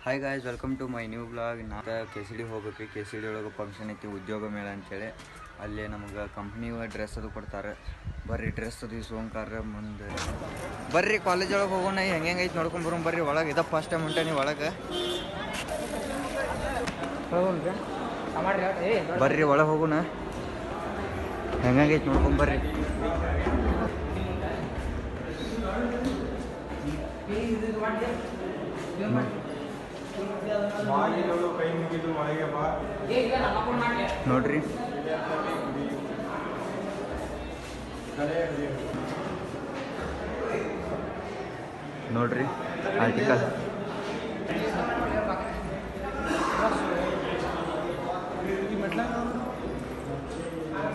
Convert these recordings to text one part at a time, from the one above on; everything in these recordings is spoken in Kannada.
Hi guys, welcome to my new blog. ನಾವು KCD ಹೋಗ್ಬೇಕು. KCD ಒಳಗೆ ಫಂಕ್ಷನ್ ಐತಿ, ಉದ್ಯೋಗ ಮೇಳ ಅಂತೇಳಿ. ಅಲ್ಲಿ ನಮಗೆ ಕಂಪ್ನಿ ಡ್ರೆಸ್ ಅದು ಕೊಡ್ತಾರೆ. ಬರ್ರಿ ಡ್ರೆಸ್ ಅದು ಸೋಂಕಾರ ಮುಂದೆ ಬರ್ರಿ ಕಾಲೇಜ್ ಒಳಗೆ ಹೋಗೋಣ. ಹೆಂಗೆ ಐತಿ ನೋಡ್ಕೊಂಬರೋಣ ಬರ್ರಿ. ಒಳಗೆ ಇದ ಫಸ್ಟ್ ಟೈಮ್ ಹೊಂಟೆ ನೀವು ಒಳಗೆ ಬರ್ರಿ, ಒಳಗೆ ಹೋಗೋಣ. ಹೆಂಗೈತಿ ನೋಡ್ಕೊಂಬರ್ರಿ. ನೋಡ್ರಿ ನೋಡ್ರಿ ಆರ್ಟಿಕಲ್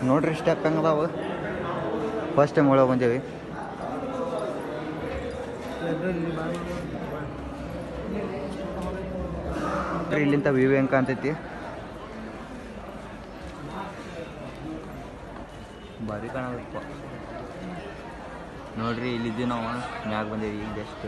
ನೋಡ್ರಿ ಸ್ಟೆಪ್ ಹೆಂಗದಾವ. ಫಸ್ಟ್ ಟೈಮ್ ಒಳಗೆ ಬಂದೇವಿ. ಇಲ್ಲಿಂದ ವ್ಯೂ ಹೆಂಗೆ ಕಾಣ್ತೈತಿ, ಭಾರಿ ಕಾಣಬೇಕು ನೋಡ್ರಿ. ಇಲ್ಲಿದ್ದೀವಿ ನಾವು, ಮ್ಯಾಗ ಬಂದೇವಿ ಈಗ ಜಸ್ಟ್.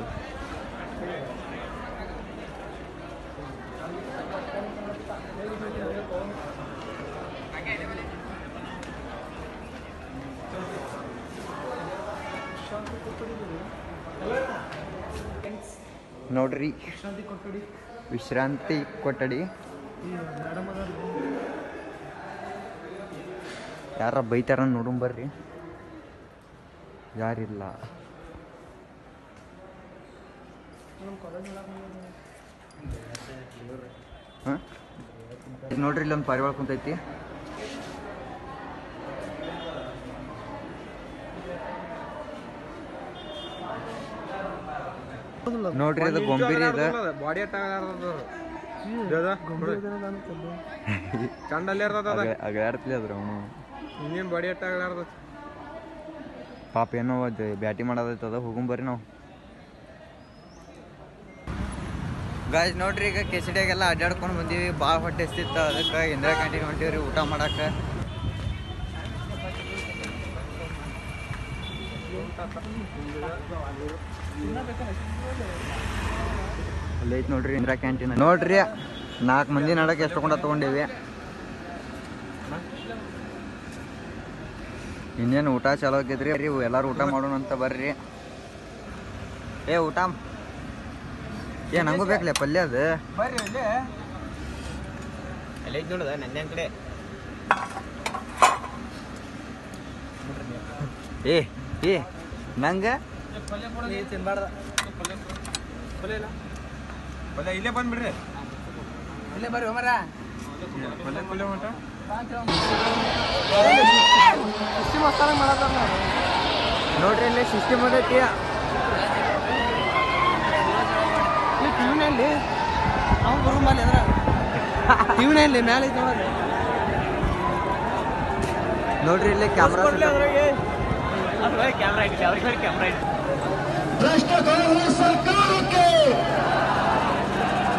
ನೋಡ್ರಿ ವಿಶ್ರಾಂತಿ ಕೊಠಡಿ. ಯಾರ ಬೈತಾರ ನೋಡೋಣ ಬರ್ರಿ. ಯಾರಿಲ್ಲ. ಹಾಂ ನೋಡ್ರಿ, ಇಲ್ಲೊಂದು ಪಾರಿವಾಳ ಕುಂತೈತಿ. ನೋಡ್ರಿ ಅದು ಗೊಂಬಿರಿ ಇದೆ. ಅಗಾಡ್ತಿಲ್ಲ ಅದ್ರ ಅವನು ಇನ್ನೇನು ಬಾಡಿ ಅಟ್ಟಾಗಲಾರ್ದ ಪಾಪ. ಏನೋ ಅದು ಬ್ಯಾಟಿ ಮಾಡೋದೈತದ. ಹೋಗುಂಬರ್ರಿ ನಾವು. ಗಾಯ್ಸ್ ನೋಡ್ರಿ, ಈಗ KCDಗೆಲ್ಲ ಅಡ್ಡಾಡ್ಕೊಂಡು ಬಂದೀವಿ. ಭಾಳ ಹೊಟ್ಟೆ ಎಸ್ತಿತ್ತು, ಅದಕ್ಕೆ ಇಂದಿರಾ ಕ್ಯಾಂಟೀನ್ ಹೊಂಟೀವ್ರಿ ಊಟ ಮಾಡಕ್ಕೆ. ಅಲ್ಲೈತೆ ನೋಡ್ರಿ ಇಂದಿರಾ ಕ್ಯಾಂಟೀನ್. ನೋಡ್ರಿ 4 ಮಂದಿ ನಡಕ್ಕೆ ಎಷ್ಟು ತೊಗೊಂಡೇವಿ. ಇನ್ನೇನು ಊಟ ಚಾಲೋ ಆಕೈತ್ರಿ. ಎಲ್ಲರೂ ಊಟ ಮಾಡೋಣ ಅಂತ ಬರ್ರಿ. ಊಟ ನಂಗೂ ಬೇಕಲೇ ಪಲ್ಯ. ಅದು ಅಲ್ಲೈತೆ ನೋಡದ ನನ್ನ ಕಡೆ. ನಂಗೆ ತಿನ್ಬಾರ್ದ ಪಲ್ಯ. ಇಲ್ಲೇ ಬಂದ್ಬಿಡ್ರಿ, ಇಲ್ಲೇ ಬರ್ರಿ ಮರ. ನೋಡ್ರಿ ಇಲ್ಲಿ ಸಿಸ್ಟಮ್ ಮಾಡೈತಿ. ಟಿವಿನಲ್ಲಿ ನಾವು ಬರೋಮಲ್ಲಿ ಅದ್ರ ಟಿವಿನಲ್ಲಿ ಮ್ಯಾಲೆ ಐತಿ ನೋಡ್ರಿ. ನೋಡ್ರಿ ಇಲ್ಲಿ ಕ್ಯಾಮ್ರಾ ಕ್ಯಾಮ್ರಾ ಐತಿ, ಅವ್ರಿಗೆ ಕ್ಯಾಮ್ರಾ ಐತಿ. ಭ್ರಷ್ಟ ಕಾಂಗ್ರೆಸ್ ಸರ್ಕಾರಕ್ಕೆ,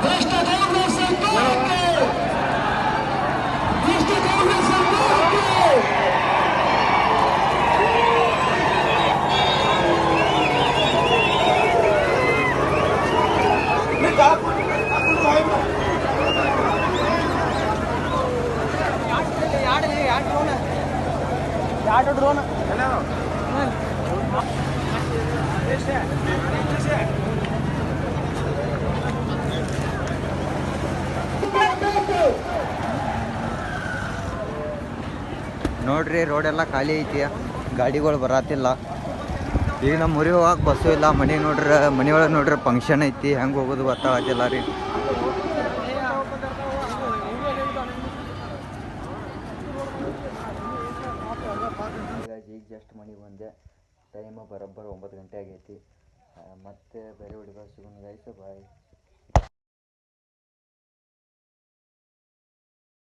ಭ್ರಷ್ಟ ಕಾಂಗ್ರೆಸ್ ಸರ್ಕಾರಕ್ಕೆ, ಭ್ರಷ್ಟ ಕಾಂಗ್ರೆಸ್ ಸರ್ಕಾರಕ್ಕೆ. ಡ್ರೋನ್ ನೋಡ್ರಿ, ರೋಡ್ ಎಲ್ಲ ಖಾಲಿ ಐತಿ, ಗಾಡಿಗಳು ಬರತ್ತಿಲ್ಲ. ಈಗ ನಮ್ಮ ಊರಿಗೆ ಹೋಗಕ್ಕೆ ಬಸ್ಸು ಇಲ್ಲ. ಮನೆ ನೋಡ್ರಿ, ಮನೆಯೊಳಗೆ ನೋಡ್ರಿ ಫಂಕ್ಷನ್ ಐತಿ. ಹೆಂಗೆ ಹೋಗೋದು ಗೊತ್ತಾಗತ್ತಿಲ್ಲ ರೀ. ಈಗ ಜಸ್ಟ್ ಮನೆಗೆ ಬಂದೆ. ಟೈಮ್ ಬರೋಬ್ಬರ 9 ಗಂಟೆ ಆಗೈತಿ. ಮತ್ತೆ ಬೇರೆ ಹುಡುಗ ಸಿಗೋಣ ಗೈಸ್. ಬಾಯ್.